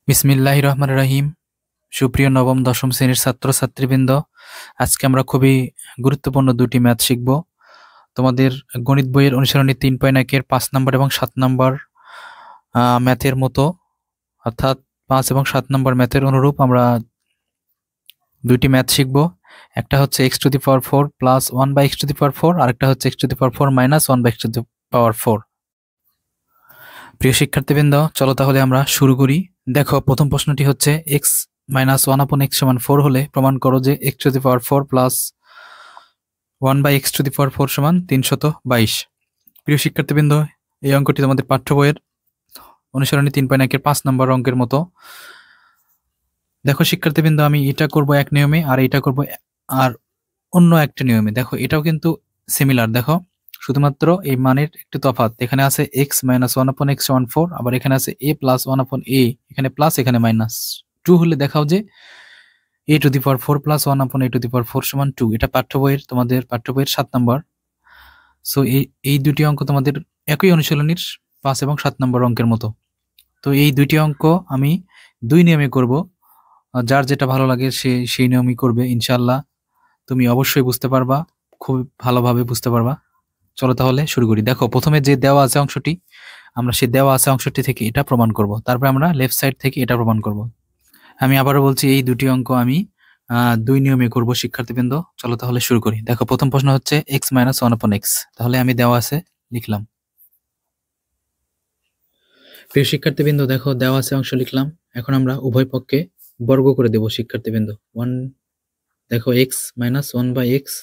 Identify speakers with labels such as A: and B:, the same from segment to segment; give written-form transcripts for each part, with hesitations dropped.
A: বিসমিল্লাহির রহমানির রহিম। সুপ্রিয় নবম দশম শ্রেণীর ছাত্রছাত্রীবৃন্দ, আজকে আমরা খুবই গুরুত্বপূর্ণ দুটি ম্যাথ শিখব। তোমাদের গণিত বইয়ের অনুসরণী 3.1-এর 5 নম্বর এবং 7 নম্বর ম্যাথের মতো, অর্থাৎ 5 এবং 7 নম্বর ম্যাথের অনুরূপ আমরা দুইটি ম্যাথ শিখব। একটা হচ্ছে x⁴ প্লাস 1/x⁴, আর একটা হচ্ছে x⁴ মাইনাস 1/x⁴। প্রিয় শিক্ষার্থীবৃন্দ, চলো তাহলে আমরা শুরু করি। দেখো, প্রথম প্রশ্নটি হচ্ছে x - 1/x = 4 হলে প্রমাণ করো যে x⁴ প্লাস 1/x⁴ = 322। প্রিয় শিক্ষার্থীবৃন্দ, এই অঙ্কটি তোমাদের পাঠ্য বইয়ের অনুসরণী 3.1-এর 5 নম্বর অঙ্কের মতো। দেখো শিক্ষার্থীবৃন্দ, আমি এটা করব এক নিয়মে, আর এটা করব আর অন্য একটা নিয়মে। দেখো, এটাও কিন্তু সিমিলার। দেখো, শুধুমাত্র এই মানের একটু তফাৎ। এখানে আছে x - 1/x = 4, আবার এখানে আছে a + 1/a, এখানে প্লাস এখানে মাইনাস। 2 হলে দেখাও যে a⁴ প্লাস 1/a⁴ = 2। এটা তোমাদের পাঠ্য বইয়ের 7 নম্বর। সো এই দুটি অঙ্ক তোমাদের একই অনুশীলনীর 5 এবং 7 নম্বর অঙ্কের মতো। তো এই দুইটি অঙ্ক আমি দুই নিয়মে করব। যার যেটা ভালো লাগে সেই নিয়মই করবে। ইনশাআল্লাহ তুমি অবশ্যই বুঝতে পারবা, খুব ভালোভাবে বুঝতে পারবা। চলো তাহলে শুরু করি। দেখো, প্রথমে যে দেওয়া আছে অংশটি, আমরা সেই দেওয়া আছে অংশটি থেকে এটা প্রমাণ করব। তারপরে আমরা লেফট সাইড থেকে এটা প্রমাণ করব। আমি আবারও বলছি, এই দুটি অঙ্ক আমি দুই নিয়মে করব শিক্ষার্থীবৃন্দ। চলো তাহলে শুরু করি। দেখো, প্রথম প্রশ্ন হচ্ছে x - 1/x। তাহলে আমি দেওয়া আছে লিখলাম। প্রিয় শিক্ষার্থীবৃন্দ, দেখো দেওয়া আছে অংশ লিখলাম। এখন আমরা উভয় পক্ষে বর্গ করে দেব শিক্ষার্থীবৃন্দ। দেখো x - 1/x⁴,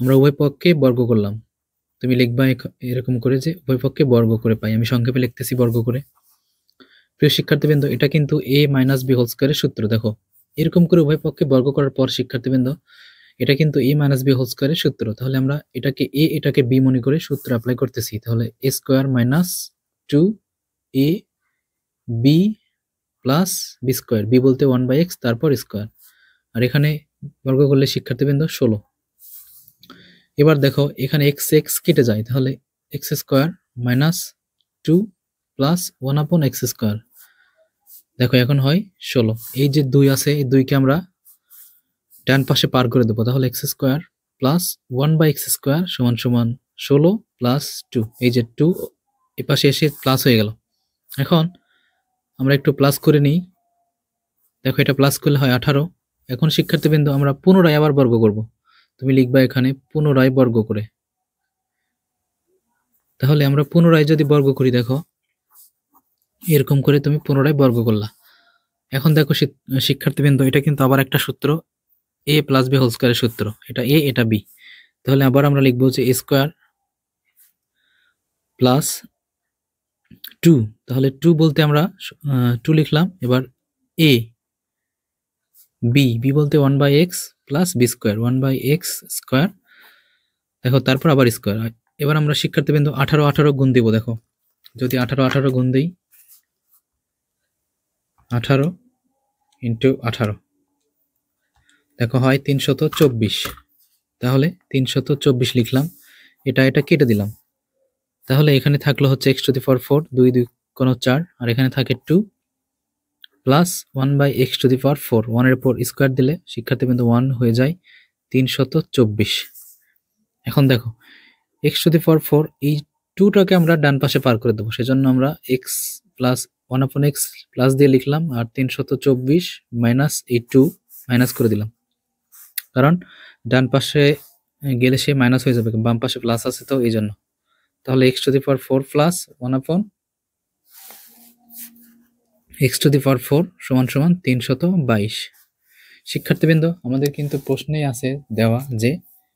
A: আমরা উভয় পক্ষে বর্গ করলাম। তুমি লিখবা এরকম করে যে উভয় পক্ষে বর্গ করে পাই। আমি সংক্ষেপে লিখতেছি বর্গ করে। প্রিয় শিক্ষার্থীবৃন্দ, এটা কিন্তু a - b² এর সূত্র। দেখো, এরকম করে উভয় পক্ষে বর্গ করার পর শিক্ষার্থীবৃন্দ, এটা কিন্তু a - b² এর সূত্র। তাহলে আমরা এটাকে b মনে করে সূত্র অ্যাপ্লাই করতেছি। তাহলে a² - 2ab plus b², b বলতে 1/x তারপর স্কোয়ার, আর এখানে বর্গ করলে শিক্ষার্থীবৃন্দ 16। এবার দেখো, এখানে x কেটে যায়, তাহলে x² - 2 প্লাস 1/x²। দেখো, এখন হয় 16। এই যে 2 আছে, এই 2কে আমরা ডান পাশে পার করে দেবো। তাহলে x² প্লাস 1/x² = 16 প্লাস 2। এই যে 2 এ পাশে এসে প্লাস হয়ে গেল। এখন আমরা একটু প্লাস করে নিই। দেখো, এটা প্লাস করলে হয় 18। এখন শিক্ষার্থীবৃন্দ, আমরা পুনরায় আবার বর্গ করব। তুমি লিখবা এখানে পুনরায় বর্গ করে। তাহলে আমরা পুনরায় যদি বর্গ করি, দেখো এরকম করে তুমি পুনরায় বর্গ করলা। এখন দেখো শিক্ষার্থীবৃন্দ, এটা কিন্তু আবার একটা সূত্র, a + b² এর সূত্র। এটা a, এটা b। তাহলে আবার আমরা লিখবো যে a² প্লাস 2। তাহলে 2 বলতে আমরা 2 লিখলাম। এবার a, b বলতে 1/x প্লাস b², 1/x²। দেখো, তারপর আবার স্কোয়ার। এবার আমরা শিক্ষার্থীবৃন্দ 18 গুণ দিব। দেখো, যদি 18 গুণ দিই, 18 × 18, দেখো হয় 324। তাহলে 324 লিখলাম। এটা কেটে দিলাম। তাহলে এখানে থাকলো হচ্ছে x⁴, 2 2 × 4, আর এখানে থাকে 2 প্লাস 1/x⁴, 1 এর উপর স্কোয়ার দিলে শিক্ষার্থীবৃন্দ 1 হয়ে যায় 324। এখন দেখো, x⁴, এই 2টাকে আমরা ডান পাশে পার করে দেবো। সেজন্য আমরা x প্লাস 1/x প্লাস দিয়ে লিখলাম, আর 324 মাইনাস এই 2 মাইনাস করে দিলাম, কারণ ডান পাশে গেলে সে মাইনাস হয়ে যাবে, বাম পাশে প্লাস আছে তো এই জন্য। তাহলে x⁴ প্লাস 1/x⁴ = 322। শিক্ষার্থীবৃন্দ, আমাদের কিন্তু প্রশ্নেই আছে দেওয়া যে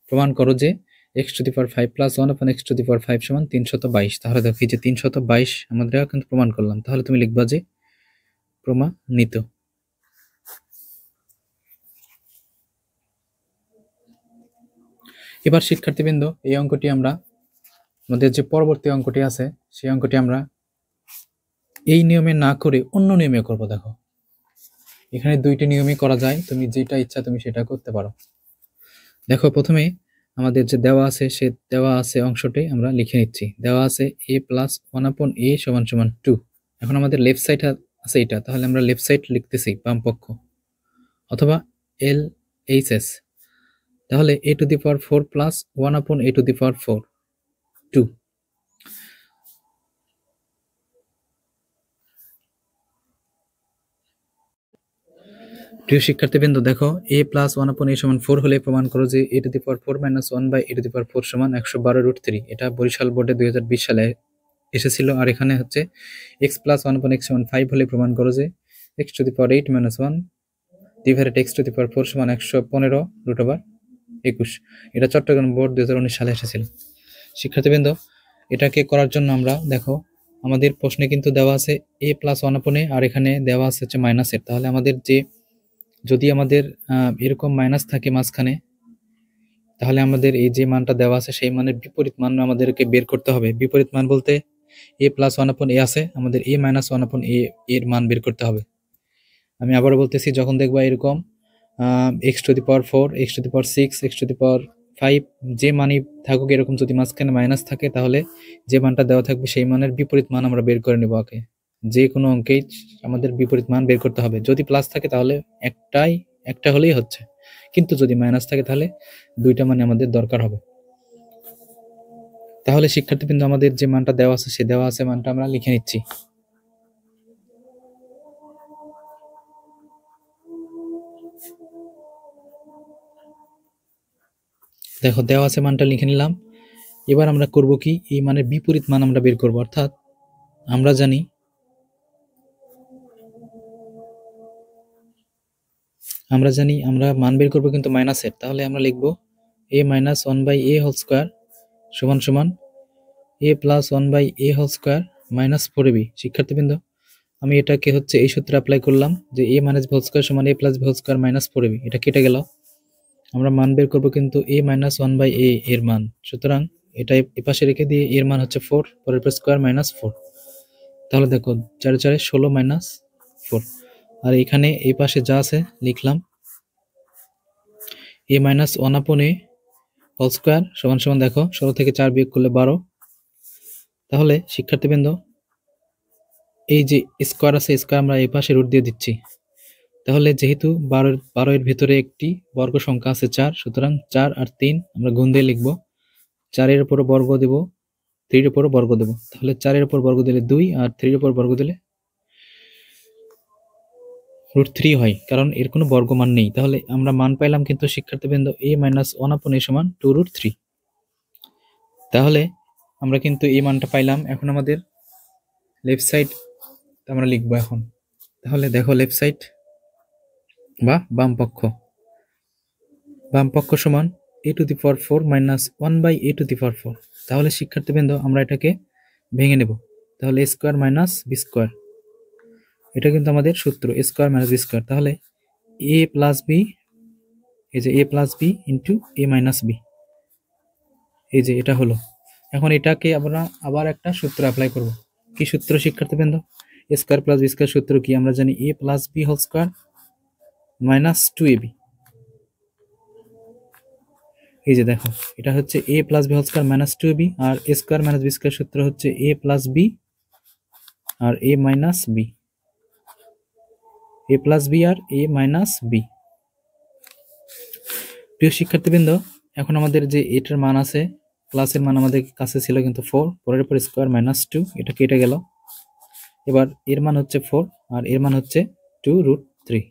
A: প্রমাণ করো যে x⁵ প্লাস 1/x⁵ = 322। তাহলে দেখো, এই যে 322 আমাদের কিন্তু প্রমাণ করলাম। তাহলে তুমি লিখবা যে প্রমাণিত। এবার শিক্ষার্থীবৃন্দ, এই অঙ্কটি আমরা, আমাদের যে পরবর্তী অঙ্কটি আছে সেই অঙ্কটি আমরা এই নিয়মে না করে অন্য নিয়মে করব। দেখো, এখানে দুইটি নিয়মই করা যায়, তুমি যেটা ইচ্ছা তুমি সেটা করতে পারো। দেখো, প্রথমে আমাদের যে দেওয়া আছে অংশটি আমরা লিখে নিচ্ছি। দেওয়া আছে a + 1/a = 2। এখন আমাদের লেফট সাইড আচ্ছা এটা তাহলে আমরা লেফট সাইড লিখতেছি বাম পক্ষ, অথবা এল এইচ এস। তাহলে a to the power 4 plus 1 আপন a টু দি পাওয়ার 4 2। প্রিয় শিক্ষার্থীবৃন্দ দেখো a প্লাস 1 আপন a সমান 4 হলে প্রমাণ করো যে a to the power 4 minus 1 by a to the power 4 সমান 112√3। এটা বরিশাল বোর্ডে 2020 সালে এসেছিল। আর এখানে হচ্ছে x প্লাস 1 আপন x সমান 5 হলে প্রমাণ করো যে x to the power 8 minus 1 divided x to the power 4 সমান 115√21। এটা চট্টগ্রাম বোর্ড 2019 সালে এসেছিল। শিক্ষার্থীবৃন্দ এটাকে করার জন্য আমরা দেখো আমাদের প্রশ্নে কিন্তু দেওয়া আছে a প্লাস 1 আপন a, আর এখানে দেওয়া আছে হচ্ছে মাইনাসের। তাহলে আমাদের যে যদি আমাদের এরকম মাইনাস থাকে মাঝখানে, তাহলে আমাদের এই যে মানটা দেওয়া আছে সেই মানের বিপরীত মান আমাদেরকে বের করতে হবে। বিপরীত মান বলতে a প্লাস 1 আপন a আছে, আমাদের a মাইনাস 1 আপন a এর মান বের করতে হবে। আমি আবারও বলতেছি, যখন দেখবা এরকম x to the power 4, x to the power 6, x to the power 5 যে মানই থাকুক, এরকম যদি মাঝখানে মাইনাস থাকে তাহলে যে মানটা দেওয়া থাকবে সেই মানের বিপরীত মান আমরা বের করে নেব আগে। যে কোনো অঙ্কেই আমাদের বিপরীত মান বের করতে হবে। যদি প্লাস থাকে তাহলে একটা হলেই হচ্ছে, কিন্তু যদি মাইনাস থাকে তাহলে দুইটা মানে আমাদের দরকার হবে। তাহলে শিক্ষার্থীবৃন্দ আমাদের যে মানটা দেওয়া আছে সে দেওয়া আছে মানটা আমরা লিখে নিচ্ছি। দেখো দেওয়া আছে মানটা লিখে নিলাম। এবার আমরা করব কি, এই মানের বিপরীত মান আমরা বের করব। অর্থাৎ আমরা জানি আমরা মান বের করব কিন্তু মাইনাসের। তাহলে আমরা লিখব a minus 1 by a whole square সমান সমান a plus 1 by a whole square minus 4ab। শিক্ষার্থীবৃন্দ আমি এটাকে হচ্ছে এই সূত্রে অ্যাপ্লাই করলাম যে a minus b whole square সমান a plus b whole square minus 4ab। এটা কেটে গেল। আমরা মান বের করব কিন্তু a মাইনাস 1 বাই a এর মান। সুতরাং এটা এপাশে রেখে দিয়ে এর মান হচ্ছে 4, পরের পর স্কোয়ার মাইনাস 4। তাহলে দেখো 4 4 16 মাইনাস 4। আর এখানে এই পাশে যা আছে লিখলাম a মাইনাস 1 আপন a হোল স্কোয়ার সমান সমান দেখো 16 থেকে 4 বিয়োগ করলে 12। তাহলে শিক্ষার্থীবৃন্দ এই যে স্কোয়ার আছে, স্কোয়ার আমরা এই পাশে রুট দিয়ে দিচ্ছি। তাহলে যেহেতু 12 এর ভিতরে একটি বর্গ সংখ্যা আছে 4, সুতরাং 4 আর 3 আমরা গুণ দিয়ে লিখবো। 4 এর উপর বর্গ দেব, 3 এর উপর বর্গ দেব। তাহলে 4 এর উপর বর্গ দিলে 2 আর 3 এর উপর বর্গ দিলে √3 হয়, কারণ এর কোনো বর্গমান নেই। তাহলে আমরা মান পাইলাম কিন্তু শিক্ষার্থীবৃন্দ a মাইনাস 1 আপন a সমান 2√3। তাহলে আমরা কিন্তু এই মানটা পাইলাম। এখন আমাদের লেফট সাইড আমরা লিখবো এখন। তাহলে দেখো লেফট সাইড বা বাম পক্ষ সমান a to the power 4 minus 1 by a to the power 4। তাহলে শিক্ষার্থীবৃন্দ আমরা এটাকে ভেঙে নেব। তাহলে a square minus b square, এটা কিন্তু আমাদের সূত্র a square minus b square. তাহলে a প্লাস b, এই যে a plus b into a minus b, এই যে এটা হলো। এখন এটাকে আমরা আবার একটা সূত্র অ্যাপ্লাই করব। কি সূত্র শিক্ষার্থীবৃন্দ? a square plus b square সূত্র কি? আমরা জানি a plus b whole square minus 2ab। এই যে দেখো এটা হচ্ছে a plus b whole square minus 2ab, আর a square minus b square সূত্র হচ্ছে a প্লাস b আর a minus b, a plus b আর a মাইনাস b। প্রিয় শিক্ষার্থীবৃন্দ এখন আমাদের যে এটার মান আছে, প্লাসের মান আমাদের কাছে ছিল কিন্তু 4, পরের পর স্কোয়ার মাইনাস 2, এটা কেটে গেল। এবার এর মান হচ্ছে 4 আর এর মান হচ্ছে 2√3,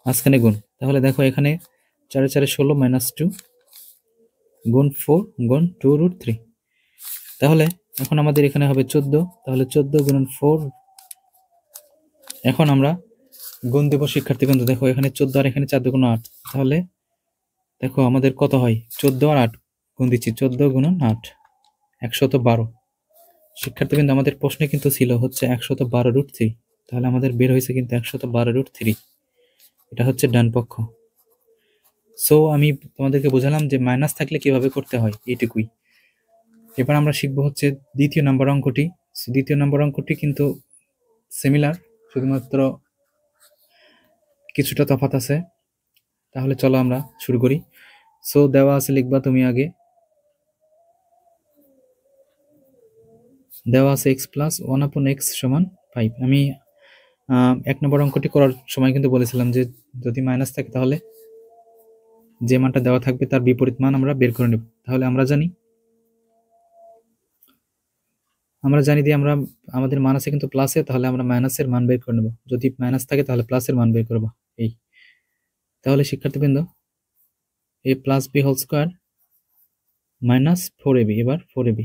A: মাঝখানে গুণ। তাহলে দেখো এখানে 4 4 16 মাইনাস 2 গুণ 4 গুণ 2√3। তাহলে এখন আমাদের এখানে হবে 14। তাহলে 14 গুণন 4। এখন আমরা গুণ দেব শিক্ষার্থীবৃন্দ। দেখো এখানে 14 আর এখানে 4 গুণ 8। তাহলে দেখো আমাদের কত হয়, 14 আর 8 গুণ দিচ্ছি, 14 গুণন 8 112। শিক্ষার্থীবৃন্দ আমাদের প্রশ্নে কিন্তু ছিল হচ্ছে 112√3। তাহলে আমাদের বের হয়েছে কিন্তু 112√3। এটা হচ্ছে ডান পক্ষ। সো আমি তোমাদেরকে বোঝালাম যে মাইনাস থাকলে কিভাবে করতে হয়, এইটুকুই। এবার আমরা শিখবো হচ্ছে দ্বিতীয় নম্বর অঙ্কটি। দ্বিতীয় নম্বর অঙ্কটি কিন্তু সিমিলার, শুধুমাত্র কিছুটা তফাৎ আছে। তাহলে চলো আমরা শুরু করি। সো দেওয়া আছে, লিখবা তুমি আগে। দেওয়া আছে x প্লাস 1 আপন x সমান 5। আমি এক নম্বর অঙ্কটি করার সময় কিন্তু বলেছিলাম যে যদি মাইনাস থাকে তাহলে যে মানটা দেওয়া থাকবে তার বিপরীত মান আমরা বের করে নেব। তাহলে আমরা জানি যে আমরা আমাদের মান আছে কিন্তু প্লাসে, তাহলে আমরা মাইনাসের মান বের করে নেব। যদি মাইনাস থাকে তাহলে প্লাসের মান বের করব। এই তাহলে শিক্ষার্থীবৃন্দ a plus B whole square minus 4ab, এবার 4ab,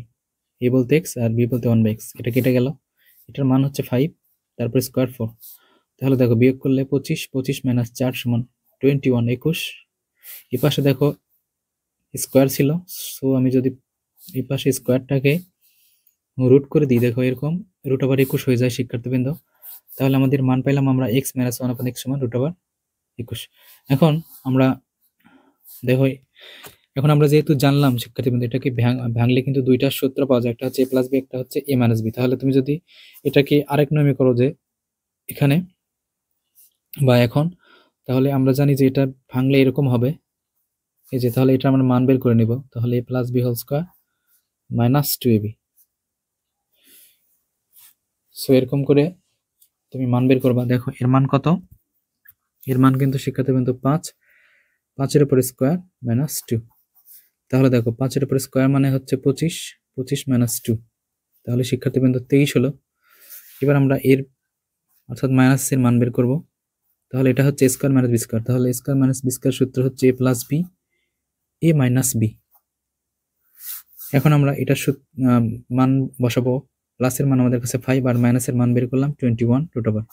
A: a বলতে x আর b বলতে 1/x, এটা কেটে গেল, এটার মান হচ্ছে 5, তারপর স্কোয়ার 4। তাহলে দেখো বিয়োগ করলে 25 মাইনাস 4 সমান 21, 21। এই পাশে দেখো স্কোয়ার ছিল, সো আমি যদি এই পাশে স্কোয়ারটাকে রুট করে দিই, দেখো এরকম রুট ওভার 21 হয়ে যায় শিক্ষার্থীবৃন্দ। তাহলে আমাদের মান পাইলাম আমরা x মাইনাস 1/x সমান রুট ওভার 21। এখন আমরা দেখো, এখন আমরা যেহেতু জানলাম শিক্ষার্থীবৃন্দ, এটাকে ভাঙলে কিন্তু দুইটা সূত্র পাওয়া যায়, একটা হচ্ছে a প্লাস বি, একটা হচ্ছে a মাইনাস বি। তাহলে তুমি যদি এটাকে আরেক নিয়মে করো যে এখানে বা এখন, তাহলে আমরা জানি যে এটা ভাঙলে এরকম হবে, এই যে, তাহলে এটা আমরা মান বের করে নিব। তাহলে a plus B whole square minus 2ab, so এরকম করে তুমি মান বের করবা। দেখো এর মান কত, এর মান কিন্তু শিক্ষার্থীবৃন্দ 5, 5-এর উপর স্কোয়ার মাইনাস 2। তাহলে দেখো 5-এর উপর স্কোয়ার মানে হচ্ছে 25, 25 মাইনাস 2, তাহলে শিক্ষার্থীবৃন্দ 23 হলো। এবার আমরা এর অর্থাৎ মাইনাসের মান বের করব। তাহলে এটা হচ্ছে স্কোয়ার মাইনাস বি স্কোয়ার, তাহলে স্কোয়ার মাইনাস বি স্কোয়ার সূত্র হচ্ছে a plus B a minus B. এখন আমরা এটা মান বসাবো, প্লাসের মান আমাদের কাছে 5 আর মাইনাসের মান বের করলাম 21 রুট ওভার।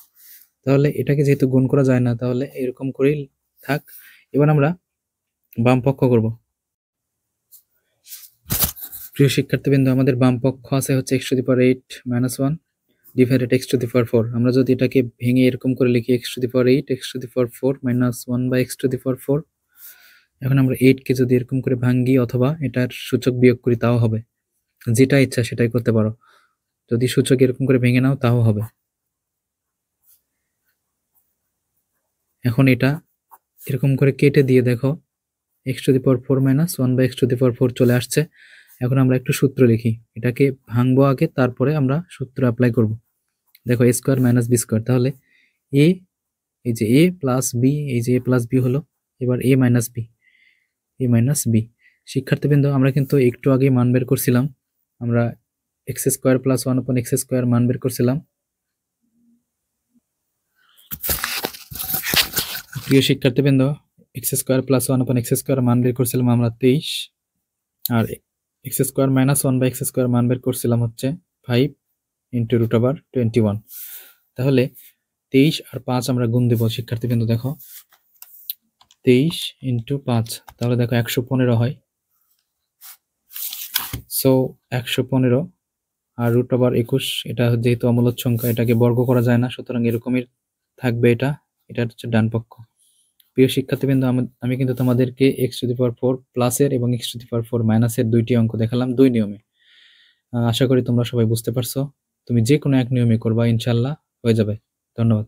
A: তাহলে এটাকে যেহেতু গুণ করা যায় না, তাহলে এরকম করেই থাক। এবার আমরা বাম পক্ষ করব। প্রিয় শিক্ষার্থীবৃন্দ, আমাদের বাম পক্ষ আছে হচ্ছে x to the power 8 minus 1 divided x to the power 4। আমরা যদি এটাকে ভেঙে এরকম করে লিখি x to the power 8 x to the power 4 minus 1 by x to the power 4। এখন আমরা 8 কে যদি এরকম করে ভাঙি অথবা এটার সূচক বিয়োগ করি তাও হবে, যেটা ইচ্ছা সেটাই করতে পারো। যদি সূচক এরকম করে ভেঙে নাও তাও হবে। এখন এটা এরকম করে কেটে দিয়ে দেখো x to the power 4 minus 1 by x to the power 4 চলে আসছে। এখন আমরা একটু সূত্র লিখি, এটাকে ভাঙবো আগে, তারপরে আমরা সূত্র অ্যাপ্লাই করব। দেখো a square minus B square, তাহলে a, এই যে a প্লাস বি, এই যে a প্লাস বি হলো, এবার a minus b, a minus b. শিক্ষার্থীবৃন্দ, আমরা কিন্তু একটু আগে মান বের করছিলাম, আমরা x square plus 1 upon x square মান বের করছিলাম। প্রিয় শিক্ষার্থীবৃন্দ, x square plus 1 upon x square মান বের করছিলাম আমরা 23, আর x square minus 1 by x square মান বের করছিলাম হচ্ছে 5 ইন্টু রুট ওভার 21। তাহলে 23 আর 5 আমরা গুণ দেব শিক্ষার্থীবৃন্দ। দেখো 23 ইন্টু 5, তাহলে দেখো 115 হয়। সো 115 আর রুট ওভার 21, এটা যেহেতু অমূলদ সংখ্যা, এটাকে বর্গ করা যায় না, সুতরাং এরকমই থাকবে। এটা হচ্ছে ডান পক্ষ। প্রিয় শিক্ষার্থীবৃন্দ, আমি কিন্তু তোমাদেরকে x টু দি পাওয়ার 4 প্লাসের এবং x টু দি পাওয়ার 4 মাইনাসের দুইটি অঙ্ক দেখালাম দুই নিয়মে। আশা করি তোমরা সবাই বুঝতে পারছো। তুমি যে কোনো এক নিয়মে করবা, ইনশাল্লাহ হয়ে যাবে। ধন্যবাদ।